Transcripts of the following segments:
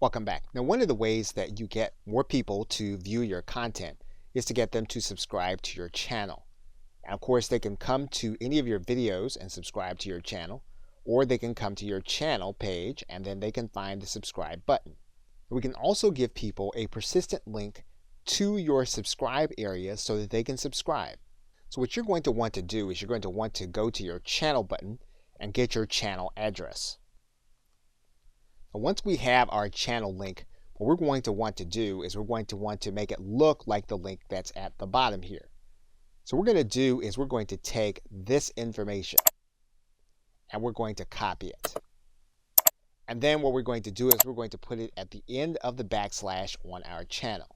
Welcome back. Now, one of the ways that you get more people to view your content is to get them to subscribe to your channel. And of course, they can come to any of your videos and subscribe to your channel, or they can come to your channel page and then they can find the subscribe button. We can also give people a persistent link to your subscribe area so that they can subscribe. So what you're going to want to do is you're going to want to go to your channel button and get your channel address. Now, once we have our channel link, what we're going to want to do is we're going to want to make it look like the link that's at the bottom here. So what we're going to do is we're going to take this information and we're going to copy it. And then what we're going to do is we're going to put it at the end of the backslash on our channel.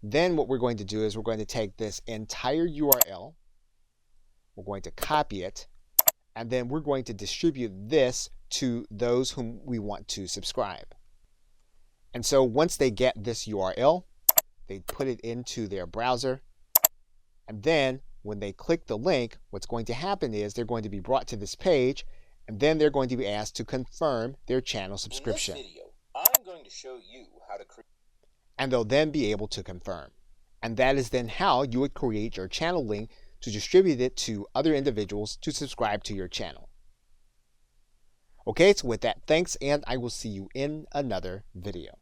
Then what we're going to do is we're going to take this entire URL, we're going to copy it, and then we're going to distribute this to those whom we want to subscribe. And so once they get this URL, they put it into their browser, and then when they click the link, what's going to happen is they're going to be brought to this page, and then they're going to be asked to confirm their channel subscription. In this video, I'm going to show you how to create, and they'll then be able to confirm. And that is then how you would create your channel link to distribute it to other individuals to subscribe to your channel. Okay, so with that, thanks, and I will see you in another video.